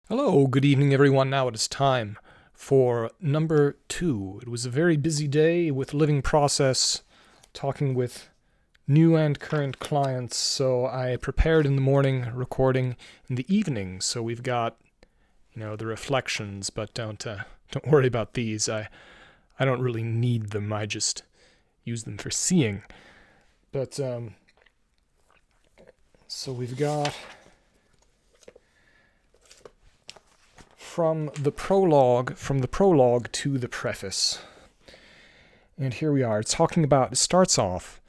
Hello, good evening everyone. Now it is time for number 2. It was a very busy day with living process, talking with new and current clients, so I prepared in the morning, recording in the evening. So we've got, the reflections, but don't worry about these. I don't really need them. I just use them for seeing. But so we've got from the prologue to the preface. And here we are. It starts off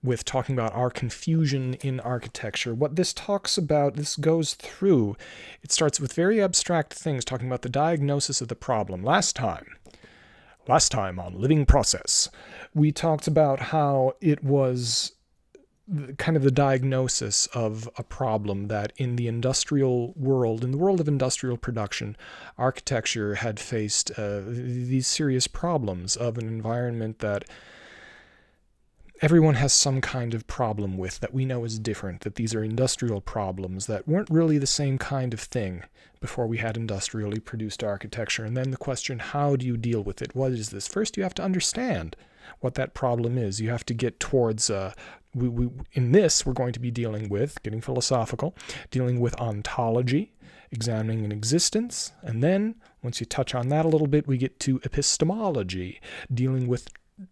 with talking about our confusion in architecture. What this talks about, this goes through, it starts with very abstract things, talking about the diagnosis of the problem. Last time on Living Process, we talked about how it was kind of the diagnosis of a problem that in the industrial world, in the world of industrial production, architecture had faced these serious problems of an environment that everyone has some kind of problem with that we know is different, that these are industrial problems that weren't really the same kind of thing before we had industrially produced architecture. And then the question, how do you deal with it? What is this? First, you have to understand what that problem is. You have to get towards in this, we're going to be dealing with, getting philosophical, dealing with ontology, examining an existence, and then, once you touch on that a little bit, we get to epistemology, dealing with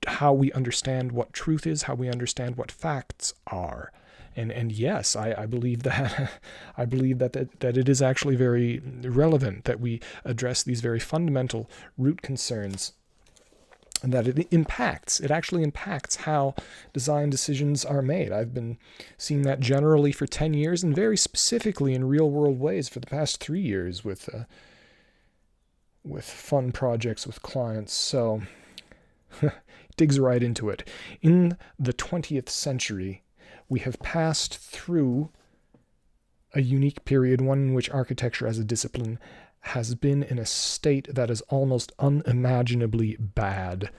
how we understand what truth is, how we understand what facts are. And yes, I believe that that it is actually very relevant that we address these very fundamental root concerns, and that it actually impacts how design decisions are made. I've been seeing that generally for 10 years and very specifically in real-world ways for the past 3 years with fun projects with clients. So it digs right into it. In the 20th century, we have passed through a unique period, one in which architecture as a discipline has been in a state that is almost unimaginably bad.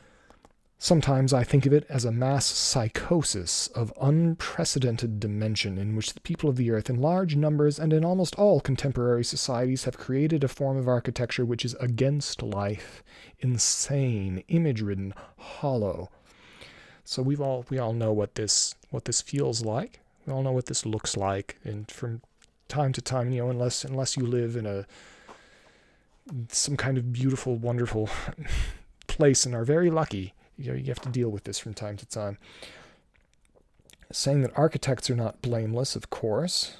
Sometimes I think of it as a mass psychosis of unprecedented dimension in which the people of the earth in large numbers and in almost all contemporary societies have created a form of architecture which is against life, insane, image-ridden, hollow. So we all know what this feels like. We all know what this looks like, and from time to time, unless you live in some kind of beautiful, wonderful place and are very lucky, you have to deal with this from time to time. Saying that architects are not blameless, of course,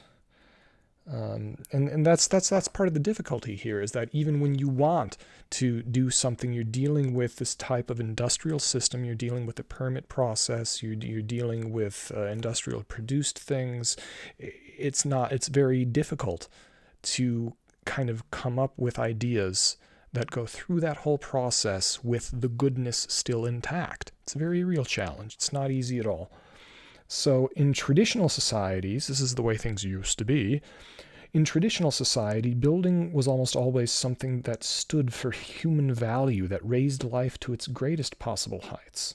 and that's part of the difficulty here, is that even when you want to do something, you're dealing with this type of industrial system, you're dealing with the permit process, you're dealing with industrial produced things. It's very difficult to kind of come up with ideas that go through that whole process with the goodness still intact. It's a very real challenge. It's not easy at all. So in traditional societies, this is the way things used to be. In traditional society, building was almost always something that stood for human value, that raised life to its greatest possible heights.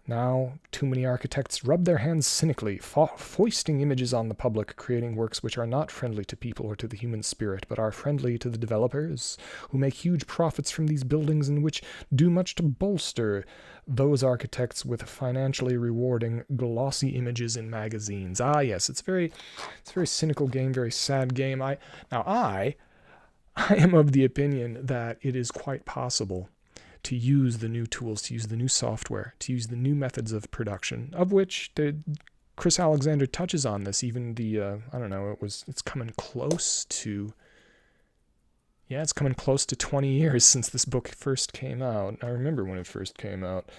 Now, too many architects rub their hands cynically, foisting images on the public, creating works which are not friendly to people or to the human spirit, but are friendly to the developers, who make huge profits from these buildings and which do much to bolster those architects with financially rewarding, glossy images in magazines. Ah, yes, it's a very cynical game, very sad game. I am of the opinion that it is quite possible to use the new tools, to use the new software, to use the new methods of production, of which Chris Alexander touches on this. Even it's coming close to 20 years since this book first came out. I remember when it first came out.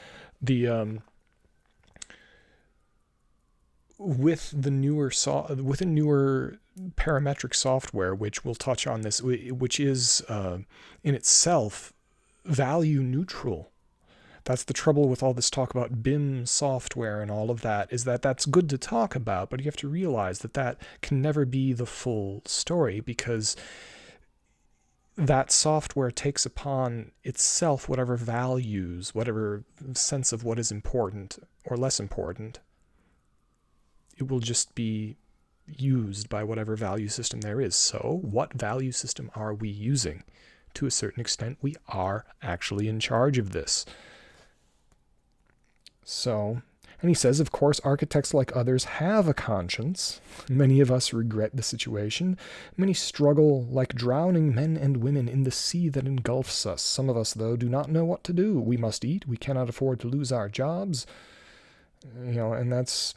With the newer parametric software, which we'll touch on this, which is in itself value neutral. That's the trouble with all this talk about BIM software and all of that, is that that's good to talk about, but you have to realize that can never be the full story, because that software takes upon itself whatever values, whatever sense of what is important or less important. It will just be used by whatever value system there is. So what value system are we using? To a certain extent, we are actually in charge of this. So, and he says, of course, architects like others have a conscience. Many of us regret the situation. Many struggle like drowning men and women in the sea that engulfs us. Some of us, though, do not know what to do. We must eat. We cannot afford to lose our jobs. And that's...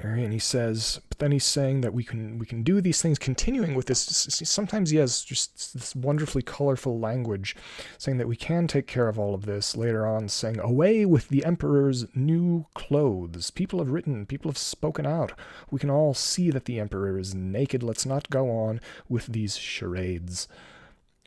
And he says, but then he's saying that we can do these things, continuing with this. Sometimes he has just this wonderfully colorful language, saying that we can take care of all of this. Later on, saying, away with the emperor's new clothes. People have written, people have spoken out. We can all see that the emperor is naked. Let's not go on with these charades.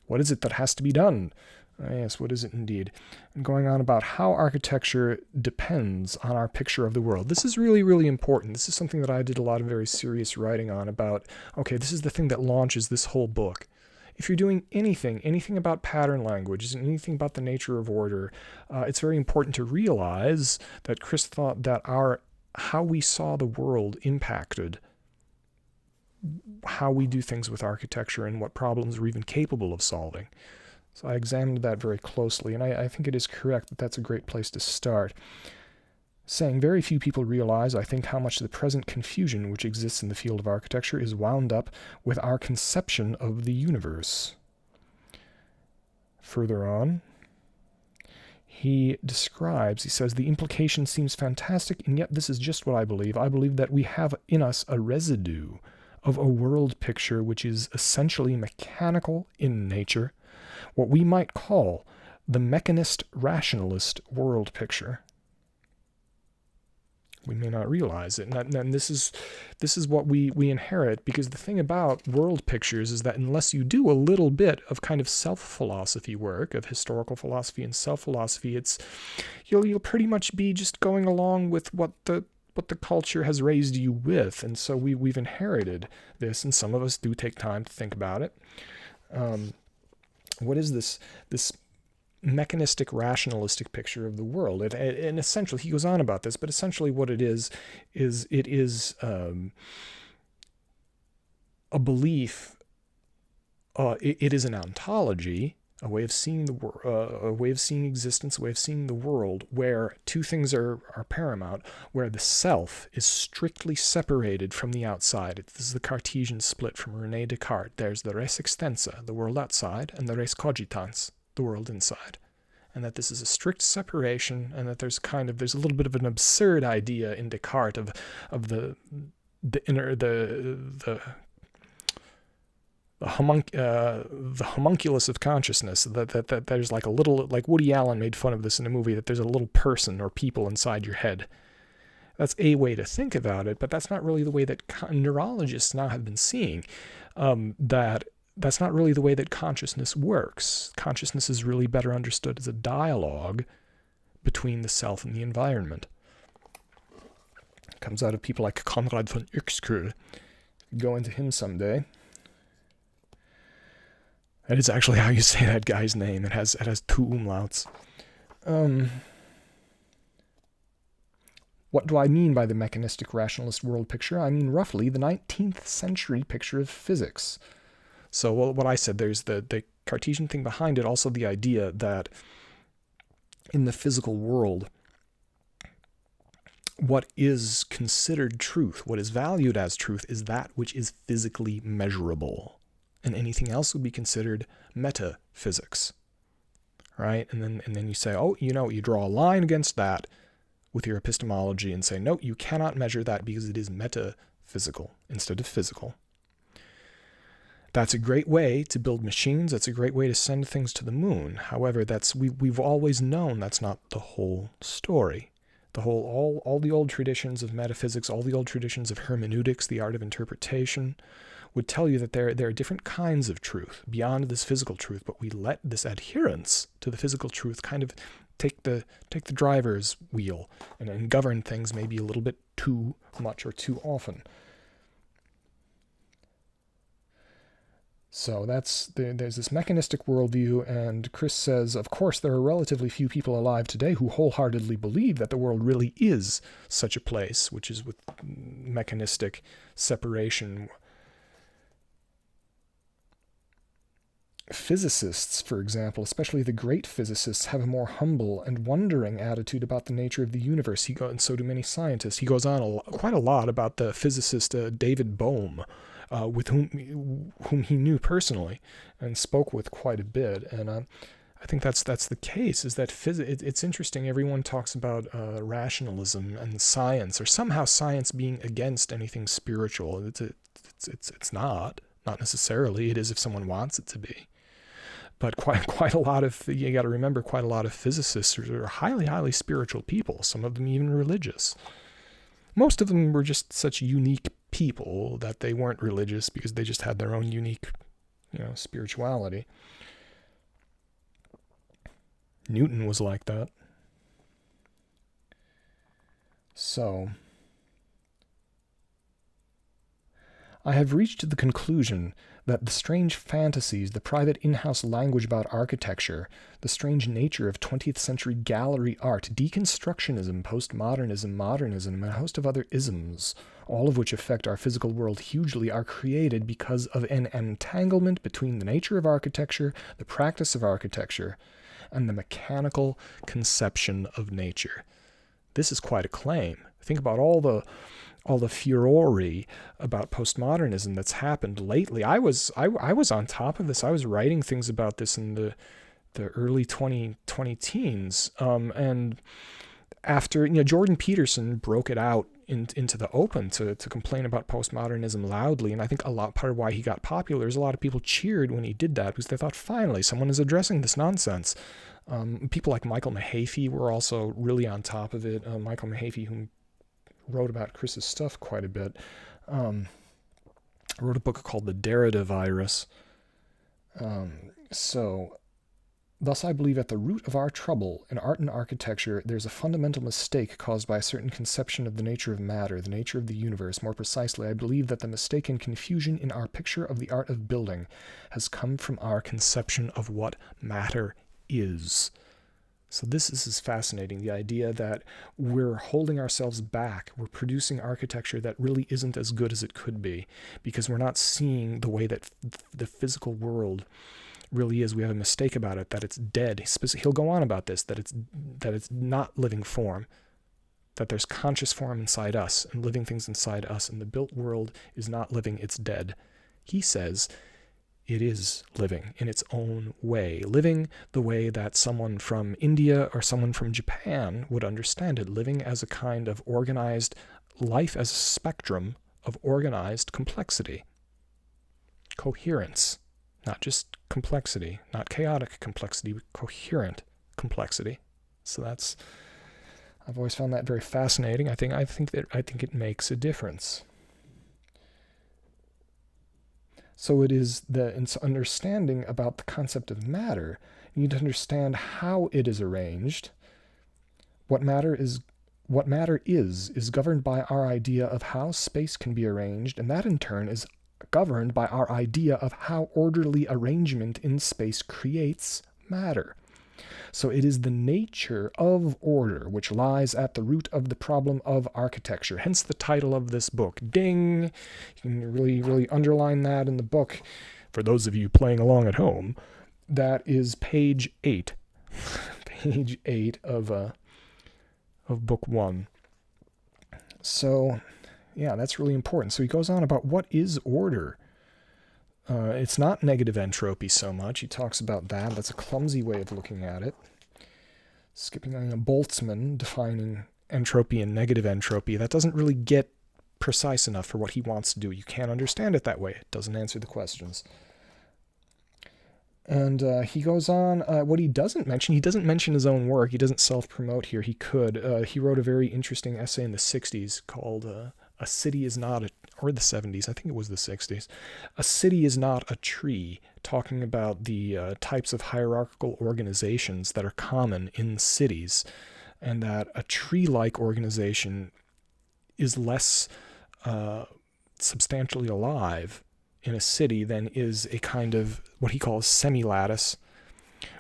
What is it that has to be done? Yes, what is it indeed? And going on about how architecture depends on our picture of the world. This is really, really important. This is something that I did a lot of very serious writing on about, okay, this is the thing that launches this whole book. If you're doing anything about pattern language, anything about the nature of order, it's very important to realize that Chris thought that how we saw the world impacted how we do things with architecture and what problems we're even capable of solving. So I examined that very closely, and I think it is correct that that's a great place to start. Saying very few people realize, I think, how much the present confusion which exists in the field of architecture is wound up with our conception of the universe. Further on, he says, the implication seems fantastic, and yet this is just what I believe. I believe that we have in us a residue of a world picture which is essentially mechanical in nature, what we might call the mechanistic rationalist world picture. We may not realize it, and this is what we inherit, because the thing about world pictures is that unless you do a little bit of kind of self-philosophy work, of historical philosophy and self-philosophy, you'll pretty much be just going along with what the culture has raised you with, and so we've inherited this, and some of us do take time to think about it. What is this mechanistic rationalistic picture of the world? And essentially, he goes on about this, but essentially what it is a belief. It is an ontology, a way of seeing the world, a way of seeing existence, a way of seeing the world, where two things are paramount, where the self is strictly separated from the outside. This is the Cartesian split from René Descartes. There's the res extensa, the world outside, and the res cogitans, the world inside. And that this is a strict separation, and that there's a little bit of an absurd idea in Descartes of the homunculus of consciousness, that there's like a little, like Woody Allen made fun of this in a movie, that there's a little person or people inside your head. That's a way to think about it, but that's not really the way that neurologists now have been seeing. That's not really the way that consciousness works. Consciousness is really better understood as a dialogue between the self and the environment. It comes out of people like Konrad von Uexküll. Go into him someday. That is actually how you say that guy's name. It has two umlauts. What do I mean by the mechanistic rationalist world picture? I mean roughly the 19th century picture of physics. So what I said, there's the Cartesian thing behind it, also the idea that in the physical world, what is considered truth, what is valued as truth, is that which is physically measurable. And anything else would be considered metaphysics, right? And then you say, you draw a line against that with your epistemology and say, no, you cannot measure that because it is metaphysical instead of physical. That's a great way to build machines. That's a great way to send things to the moon. However, we've always known that's not the whole story. All the old traditions of metaphysics, all the old traditions of hermeneutics, the art of interpretation, would tell you that there are different kinds of truth beyond this physical truth, but we let this adherence to the physical truth kind of take the driver's wheel and govern things maybe a little bit too much or too often. So there's this mechanistic worldview, and Chris says, of course, there are relatively few people alive today who wholeheartedly believe that the world really is such a place, which is with mechanistic separation. Physicists, for example, especially the great physicists, have a more humble and wondering attitude about the nature of the universe. And so do many scientists. He goes on quite a lot about the physicist David Bohm, with whom he knew personally and spoke with quite a bit. And I think that's the case. Is that it's interesting. Everyone talks about rationalism and science, or somehow science being against anything spiritual. It's not necessarily. It is if someone wants it to be. But quite a lot of, you got to remember, quite a lot of physicists are highly spiritual people, some of them even religious. Most of them were just such unique people that they weren't religious because they just had their own unique, spirituality. Newton was like that. So, I have reached the conclusion that the strange fantasies, the private in-house language about architecture, the strange nature of 20th century gallery art, deconstructionism, postmodernism, modernism, and a host of other isms, all of which affect our physical world hugely, are created because of an entanglement between the nature of architecture, the practice of architecture, and the mechanical conception of nature. This is quite a claim. Think about all the furore about postmodernism that's happened lately. I was on top of this. I was writing things about this in the early 20 teens. And after, Jordan Peterson broke it out into the open to complain about postmodernism loudly. And I think part of why he got popular is a lot of people cheered when he did that because they thought, finally, someone is addressing this nonsense. People like Michael Mahaffey were also really on top of it. Michael Mahaffey, whom wrote about Chris's stuff quite a bit, wrote a book called The Derrida Virus. Thus I believe at the root of our trouble in art and architecture there's a fundamental mistake caused by a certain conception of the nature of matter, the nature of the universe. More precisely, I believe that the mistake and confusion in our picture of the art of building has come from our conception of what matter is. So this is fascinating, the idea that we're holding ourselves back. We're producing architecture that really isn't as good as it could be because we're not seeing the way that the physical world really is. We have a mistake about it, that it's dead. He'll go on about this, that it's not living form, that there's conscious form inside us and living things inside us, and the built world is not living, it's dead. He says it is living in its own way, living the way that someone from India or someone from Japan would understand it, living as a kind of organized life, as a spectrum of organized complexity. Coherence, not just complexity, not chaotic complexity, but coherent complexity. So I've always found that very fascinating. I think it makes a difference. So it is it's understanding about the concept of matter. You need to understand how it is arranged. What matter is governed by our idea of how space can be arranged, and that in turn is governed by our idea of how orderly arrangement in space creates matter. So it is the nature of order which lies at the root of the problem of architecture, hence the title of this book. Ding! You can really underline that in the book. For those of you playing along at home, that is page 8. Page 8 of book 1. So, yeah, that's really important. So he goes on about what is order. It's not negative entropy so much. He talks about that. That's a clumsy way of looking at it. Skipping on Boltzmann defining entropy and negative entropy. That doesn't really get precise enough for what he wants to do. You can't understand it that way. It doesn't answer the questions. And he goes on, what he doesn't mention his own work. He doesn't self-promote here. He could. He wrote a very interesting essay in the 60s called A City is Not a... or the 70s, I think it was the 60s. A City is Not a Tree, talking about the types of hierarchical organizations that are common in cities, and that a tree-like organization is less substantially alive in a city then is a kind of what he calls semi-lattice.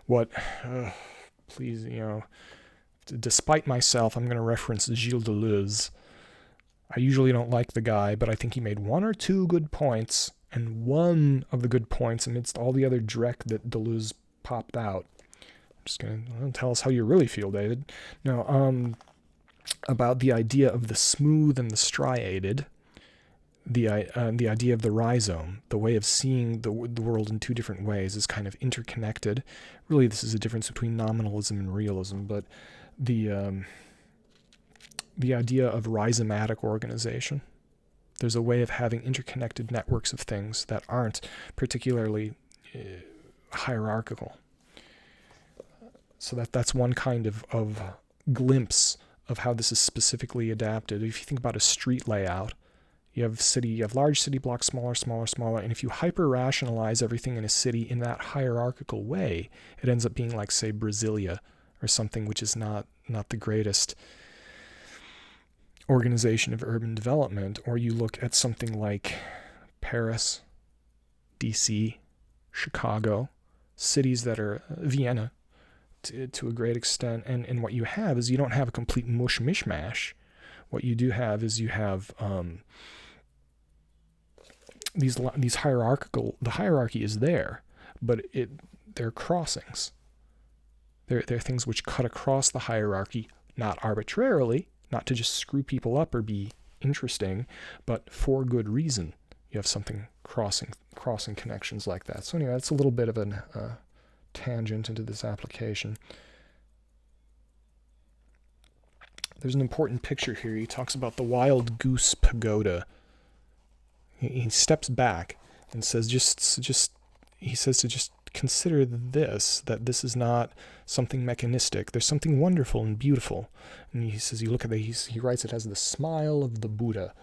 What, please, despite myself, I'm going to reference Gilles Deleuze. I usually don't like the guy, but I think he made one or two good points, and one of the good points amidst all the other dreck that Deleuze popped out. I'm just going to tell us how you really feel, David. No, about the idea of the smooth and the striated, the idea of the rhizome, the way of seeing the world in two different ways is kind of interconnected. Really, this is a difference between nominalism and realism, but the idea of rhizomatic organization. There's a way of having interconnected networks of things that aren't particularly hierarchical. So that's one kind of glimpse of how this is specifically adapted. If you think about a street layout, you have large city blocks, smaller, and if you hyper-rationalize everything in a city in that hierarchical way, it ends up being like, say, Brasilia, or something which is not the greatest organization of urban development. Or you look at something like Paris, DC, Chicago, cities that are Vienna to a great extent, and what you have is you don't have a complete mishmash. What you do have is you have these hierarchical. The hierarchy is there, but they're crossings. They're things which cut across the hierarchy, not arbitrarily, not to just screw people up or be interesting, but for good reason. You have something crossing connections like that. So anyway, that's a little bit of a tangent into this application. There's an important picture here. He talks about the wild goose pagoda. He steps back and says, he says to just consider that this is not something mechanistic. There's something wonderful and beautiful. And he says, you look at he writes it as the smile of the Buddha.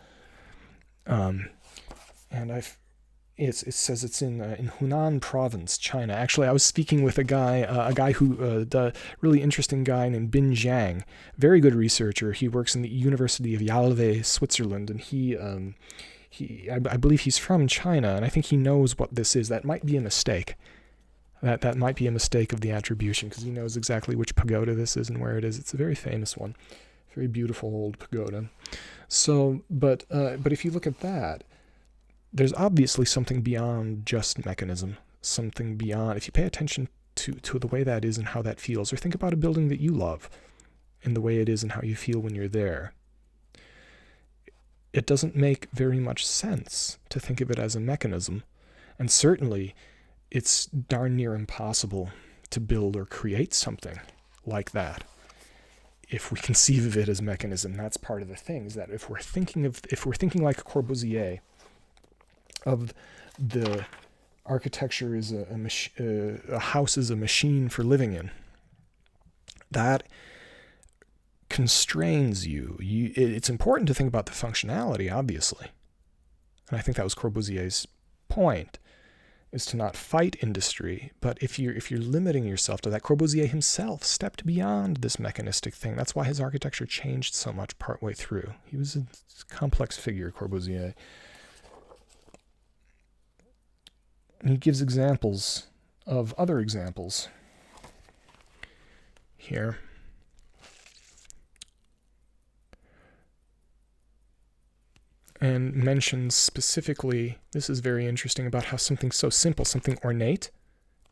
It says it's in Hunan province, China. Actually, I was speaking with a guy who, really interesting guy named Bin Zhang, very good researcher. He works in the University of Yalve, Switzerland, and I believe he's from China, and I think he knows what this is. That might be a mistake. That might be a mistake of the attribution, because he knows exactly which pagoda this is and where it is. It's a very famous one, very beautiful old pagoda. So, but if you look at that, there's obviously something beyond just mechanism, something beyond. If you pay attention to the way that is and how that feels, or think about a building that you love and the way it is and how you feel when you're there, it doesn't make very much sense to think of it as a mechanism. And certainly, it's darn near impossible to build or create something like that if we conceive of it as mechanism. That's part of the thing, is that if we're thinking like Corbusier, of the architecture is a house is a machine for living in, that constrains you. It's important to think about the functionality, obviously. And I think that was Corbusier's point, is to not fight industry. But if you're limiting yourself to that, Corbusier himself stepped beyond this mechanistic thing. That's why his architecture changed so much partway through. He was a complex figure, Corbusier. And he gives examples of other examples here. And mentions specifically, this is very interesting, about how something so simple, something ornate,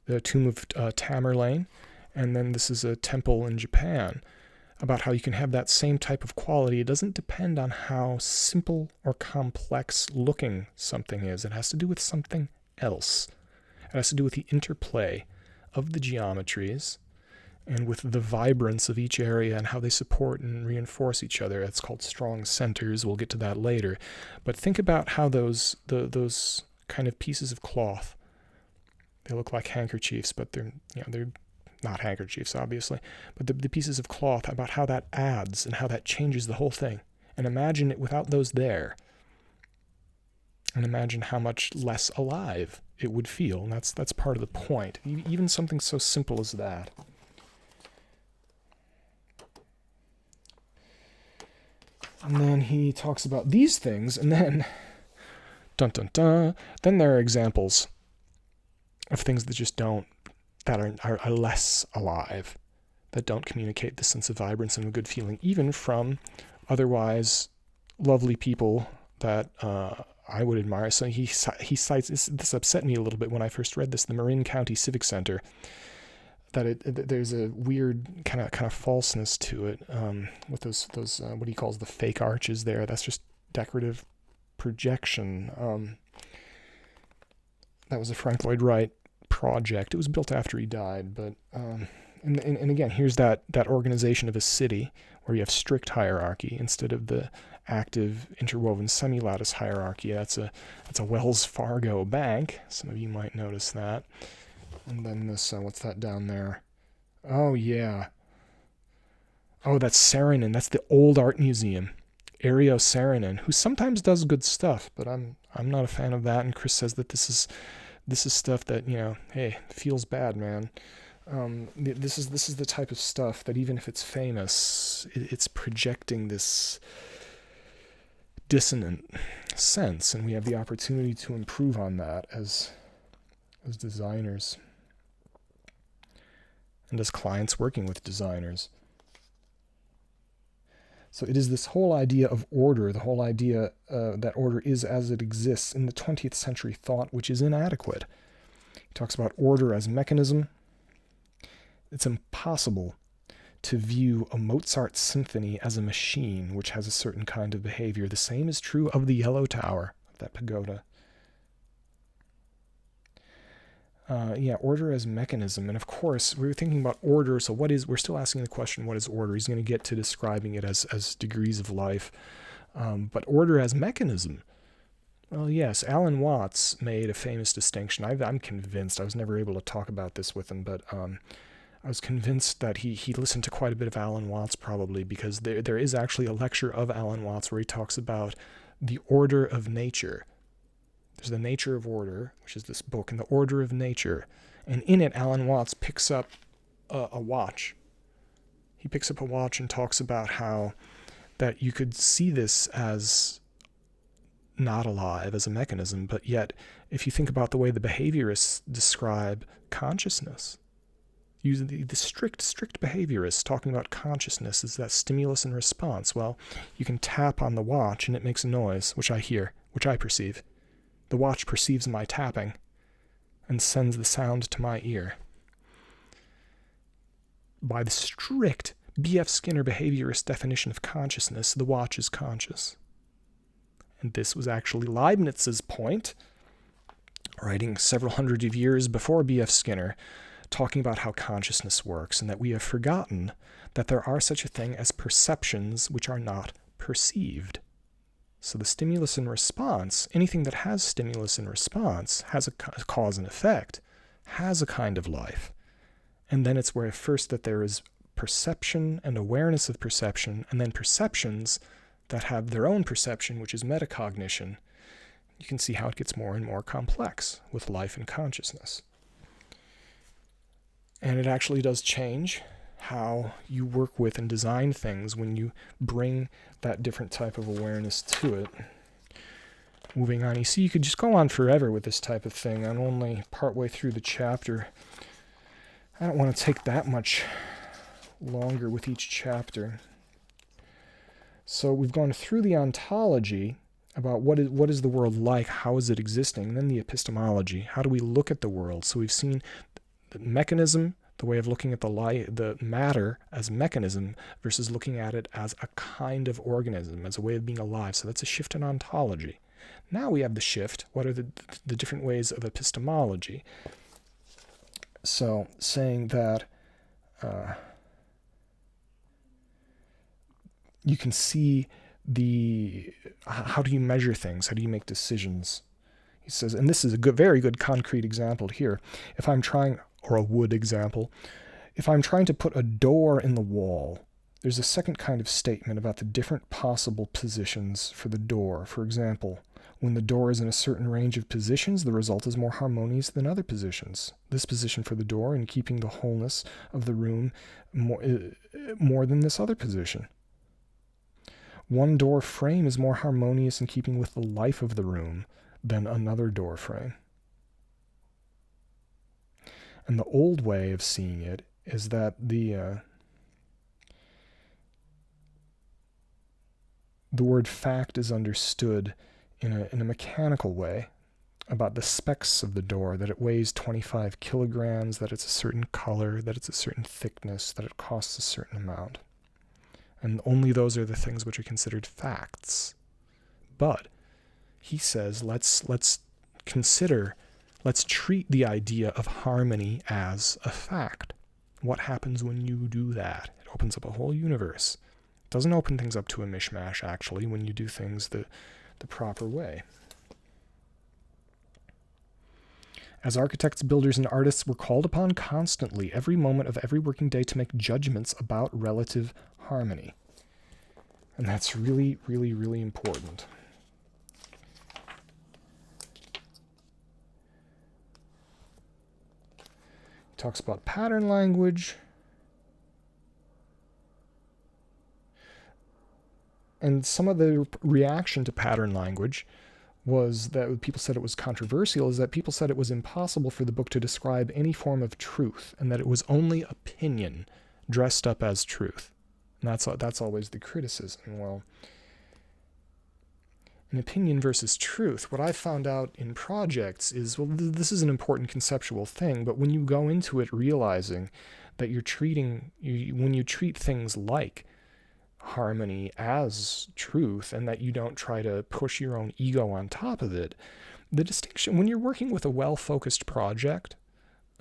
the tomb of Tamerlane, and then this is a temple in Japan, about how you can have that same type of quality. It doesn't depend on how simple or complex looking something is. It has to do with something else. It has to do with the interplay of the geometries and with the vibrance of each area and how they support and reinforce each other. It's called strong centers. We'll get to that later. But think about how those kind of pieces of cloth, they look like handkerchiefs, but they're not handkerchiefs, obviously. But the pieces of cloth, about how that adds and how that changes the whole thing. And imagine it without those there. And imagine how much less alive it would feel. And that's part of the point. Even something so simple as that. And then he talks about these things, and then Dun dun dun. Then there are examples of things that just don't, that are less alive, that don't communicate the sense of vibrance and a good feeling, even from otherwise lovely people that I would admire. So he cites, this upset me a little bit when I first read this, the Marin County Civic Center, that there's a weird kind of falseness to it, with those what he calls the fake arches there. That's just decorative projection. That was a Frank Lloyd Wright project. It was built after he died, but and again, here's that organization of a city where you have strict hierarchy instead of the active interwoven semi-lattice hierarchy. That's a Wells Fargo bank. Some of you might notice that. And then this, what's that down there? Oh yeah. Oh, that's Saarinen. That's the old art museum, Ario Saarinen, who sometimes does good stuff, but I'm not a fan of that. And Chris says that this is stuff that, hey, feels bad, man. This is the type of stuff that even if it's famous, it's projecting this dissonant sense, and we have the opportunity to improve on that as designers and as clients working with designers. So it is this whole idea of order, the whole idea that order is as it exists in the 20th century thought, which is inadequate. He talks about order as mechanism. It's impossible to view a Mozart symphony as a machine which has a certain kind of behavior. The same is true of the Yellow Tower, of that pagoda. Order as mechanism. And of course, we were thinking about order, so we're still asking the question, what is order? He's going to get to describing it as degrees of life. But order as mechanism. Well, yes, Alan Watts made a famous distinction. I'm convinced, I was never able to talk about this with him, but I was convinced that he listened to quite a bit of Alan Watts, probably, because there is actually a lecture of Alan Watts where he talks about the order of nature. There's The Nature of Order, which is this book, and The Order of Nature. And in it, Alan Watts picks up a watch. He picks up a watch and talks about how that you could see this as not alive, as a mechanism, but yet, if you think about the way the behaviorists describe consciousness, using the strict behaviorists talking about consciousness as that stimulus and response. Well, you can tap on the watch and it makes a noise, which I hear, which I perceive. The watch perceives my tapping and sends the sound to my ear. By the strict B.F. Skinner behaviorist definition of consciousness, the watch is conscious. And this was actually Leibniz's point, writing several hundred of years before B.F. Skinner, talking about how consciousness works, and that we have forgotten that there are such a thing as perceptions which are not perceived. So the stimulus and response, anything that has stimulus and response, has a cause and effect, has a kind of life. And then it's where first that there is perception and awareness of perception, and then perceptions that have their own perception, which is metacognition. You can see how it gets more and more complex with life and consciousness. And it actually does change how you work with and design things when you bring that different type of awareness to it. Moving on, you see, you could just go on forever with this type of thing. I'm only partway through the chapter. I don't want to take that much longer with each chapter. So we've gone through the ontology about what is the world like, how is it existing, and then the epistemology, how do we look at the world. So we've seen the mechanism, the way of looking at the matter as mechanism versus looking at it as a kind of organism, as a way of being alive. So that's a shift in ontology. Now we have the shift. What are the different ways of epistemology? So saying that you can see how do you measure things? How do you make decisions? He says, and this is a very good concrete example here. If I'm trying, or a wood example, if I'm trying to put a door in the wall, there's a second kind of statement about the different possible positions for the door. For example, when the door is in a certain range of positions, the result is more harmonious than other positions. This position for the door in keeping the wholeness of the room more than this other position. One door frame is more harmonious in keeping with the life of the room than another door frame. And the old way of seeing it is that the word fact is understood in a mechanical way about the specs of the door, that it weighs 25 kilograms, that it's a certain color, that it's a certain thickness, that it costs a certain amount. And only those are the things which are considered facts. But he says, let's treat the idea of harmony as a fact. What happens when you do that? It opens up a whole universe. It doesn't open things up to a mishmash, actually, when you do things the proper way. As architects, builders, and artists, we're called upon constantly, every moment of every working day, to make judgments about relative harmony. And that's really, really, really important. He talks about pattern language. And some of the reaction to pattern language was that people said it was controversial, is that people said it was impossible for the book to describe any form of truth, and that it was only opinion dressed up as truth. And that's always the criticism. Well, an opinion versus truth, what I've found out in projects is, well, this is an important conceptual thing, but when you go into it realizing that when you treat things like harmony as truth, and that you don't try to push your own ego on top of it, the distinction, when you're working with a well-focused project,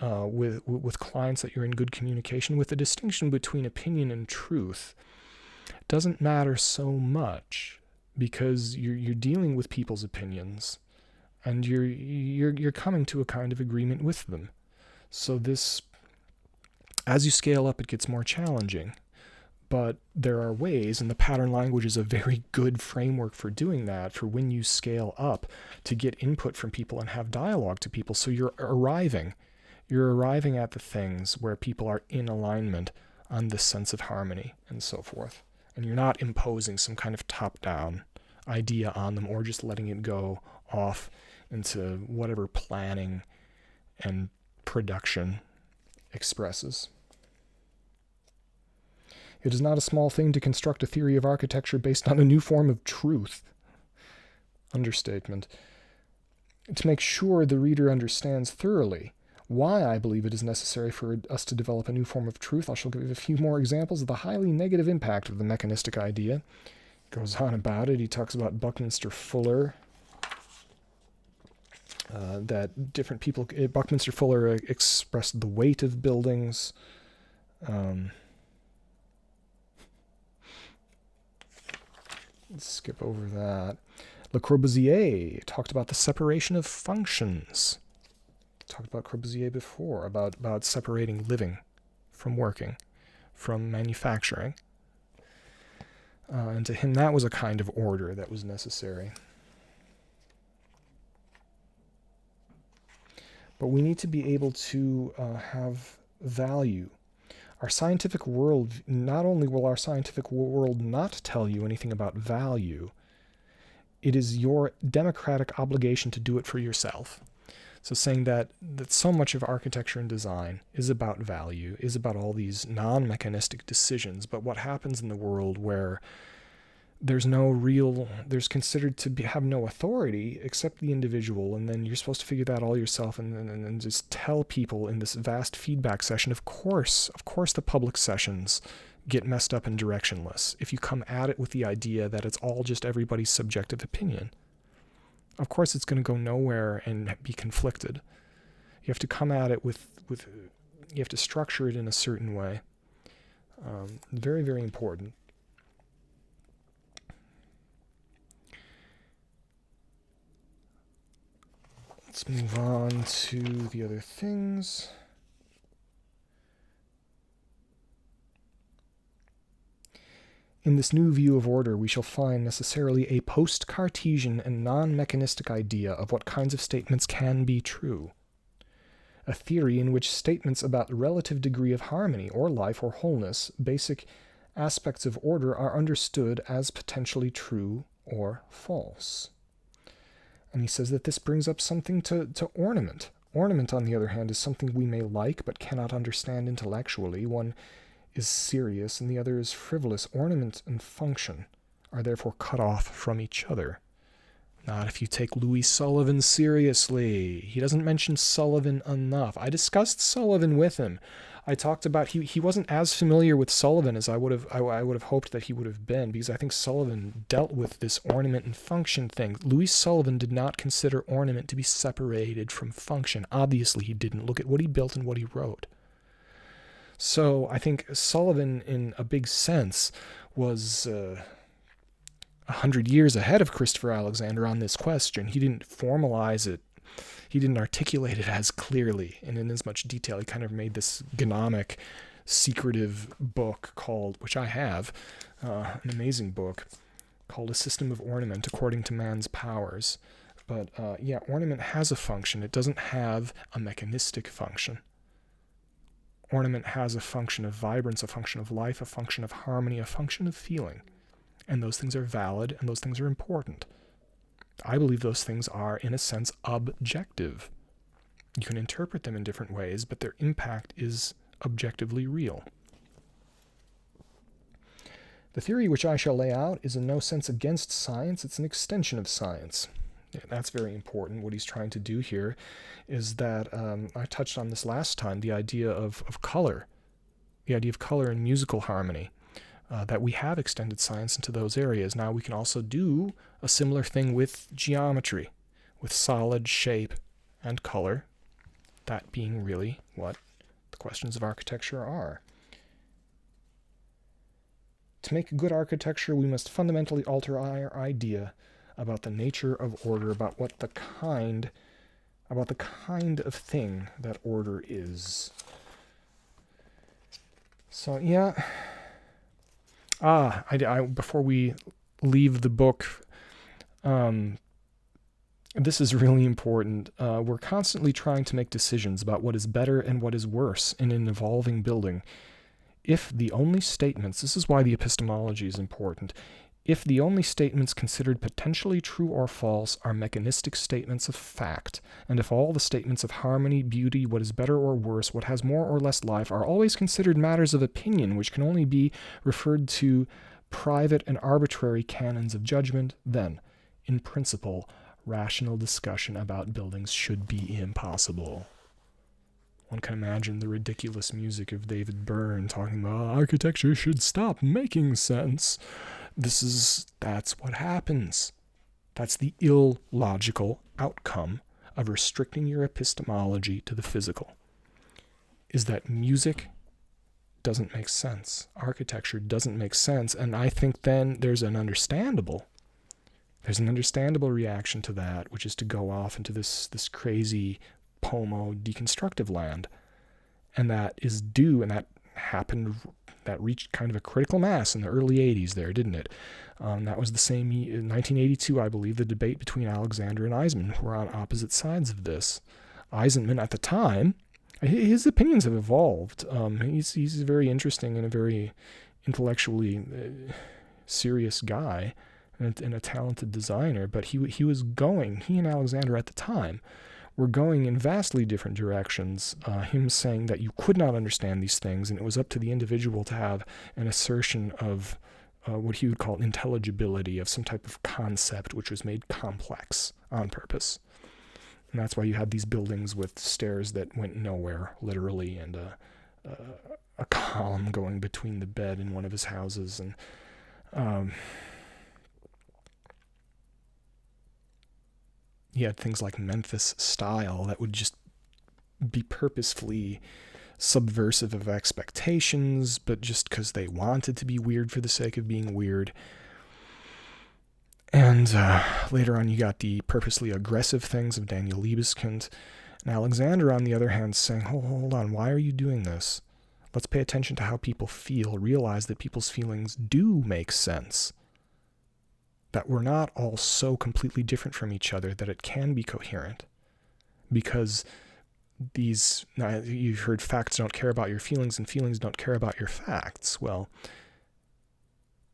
with clients that you're in good communication with, the distinction between opinion and truth doesn't matter so much, because you're dealing with people's opinions, and you're coming to a kind of agreement with them. So this, as you scale up, it gets more challenging. But there are ways, and the pattern language is a very good framework for doing that, for when you scale up, to get input from people and have dialogue to people. So you're arriving at the things where people are in alignment on this sense of harmony and so forth. And you're not imposing some kind of top-down idea on them, or just letting it go off into whatever planning and production expresses. It is not a small thing to construct a theory of architecture based on a new form of truth. Understatement. To make sure the reader understands thoroughly why I believe it is necessary for us to develop a new form of truth, I shall give a few more examples of the highly negative impact of the mechanistic idea. He goes on about it. He talks about Buckminster Fuller. That different people, Buckminster Fuller expressed the weight of buildings. Let's skip over that. Le Corbusier talked about the separation of functions. Talked about Corbusier before, about separating living from working, from manufacturing. And to him, that was a kind of order that was necessary. But we need to be able to have value. Our scientific world, not only will our scientific world not tell you anything about value, it is your democratic obligation to do it for yourself. So saying that so much of architecture and design is about value, is about all these non-mechanistic decisions, but what happens in the world where there's considered to have no authority except the individual, and then you're supposed to figure that all yourself, and just tell people in this vast feedback session, of course the public sessions get messed up and directionless if you come at it with the idea that it's all just everybody's subjective opinion. Of course it's going to go nowhere and be conflicted. You have to come at it with you have to structure it in a certain way. Very, very important. Let's move on to the other things. In this new view of order, we shall find necessarily a post-Cartesian and non-mechanistic idea of what kinds of statements can be true. A theory in which statements about the relative degree of harmony or life or wholeness, basic aspects of order, are understood as potentially true or false. And he says that this brings up something to ornament. Ornament, on the other hand, is something we may like but cannot understand intellectually. One is serious and the other is frivolous. Ornament and function are therefore cut off from each other. Not if you take Louis Sullivan seriously. He doesn't mention Sullivan enough. I discussed Sullivan with him. I talked about he wasn't as familiar with Sullivan as I would have hoped that he would have been, because I think Sullivan dealt with this ornament and function thing. Louis Sullivan did not consider ornament to be separated from function. Obviously he didn't. Look at what he built and what he wrote. So I think Sullivan, in a big sense, was 100 years ahead of Christopher Alexander on this question. He didn't formalize it. He didn't articulate it as clearly and in as much detail. He kind of made this gnomic, secretive book called, which I have, an amazing book called A System of Ornament According to Man's Powers. But yeah, ornament has a function. It doesn't have a mechanistic function. Ornament has a function of vibrance, a function of life, a function of harmony, a function of feeling. And those things are valid, and those things are important. I believe those things are, in a sense, objective. You can interpret them in different ways, but their impact is objectively real. The theory which I shall lay out is in no sense against science, it's an extension of science. That's very important. What he's trying to do here is that, I touched on this last time, the idea of color, the idea of color and musical harmony. That we have extended science into those areas. Now we can also do a similar thing with geometry, with solid shape and color, that being really what the questions of architecture are. To make good architecture, we must fundamentally alter our idea about the nature of order, about the kind of thing that order is. So yeah. Before we leave the book, this is really important. We're constantly trying to make decisions about what is better and what is worse in an evolving building. If the only statements, this is why the epistemology is important, if the only statements considered potentially true or false are mechanistic statements of fact, and if all the statements of harmony, beauty, what is better or worse, what has more or less life, are always considered matters of opinion which can only be referred to private and arbitrary canons of judgment, then, in principle, rational discussion about buildings should be impossible. One can imagine the ridiculous music of David Byrne talking about architecture should stop making sense. That's what happens. That's the illogical outcome of restricting your epistemology to the physical, is that music doesn't make sense. Architecture doesn't make sense. And I think then there's an understandable reaction to that, which is to go off into this crazy Pomo deconstructive land. And that is due, and that happened, that reached kind of a critical mass in the early 80s there, didn't it? That was the same in 1982, I believe, the debate between Alexander and Eisenman, who were on opposite sides of this. Eisenman, at the time, his opinions have evolved. He's very interesting and a very intellectually serious guy and a talented designer, but he and Alexander at the time were going in vastly different directions, him saying that you could not understand these things, and it was up to the individual to have an assertion of what he would call intelligibility, of some type of concept which was made complex on purpose. And that's why you had these buildings with stairs that went nowhere, literally, and a column going between the bed in one of his houses. And he had things like Memphis style that would just be purposefully subversive of expectations, but just because they wanted to be weird for the sake of being weird. And later on, you got the purposely aggressive things of Daniel Libeskind. And Alexander, on the other hand, saying, hold on, why are you doing this? Let's pay attention to how people feel, realize that people's feelings do make sense, that we're not all so completely different from each other that it can be coherent. Because you've heard facts don't care about your feelings and feelings don't care about your facts. Well,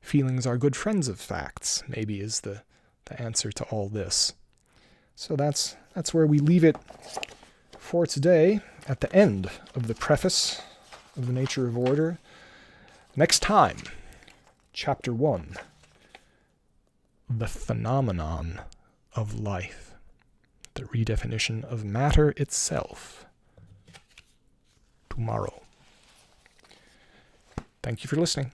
feelings are good friends of facts, maybe, is the answer to all this. So that's where we leave it for today, at the end of the preface of The Nature of Order. Next time, Chapter 1, The Phenomenon of Life, the redefinition of matter itself. Tomorrow. Thank you for listening.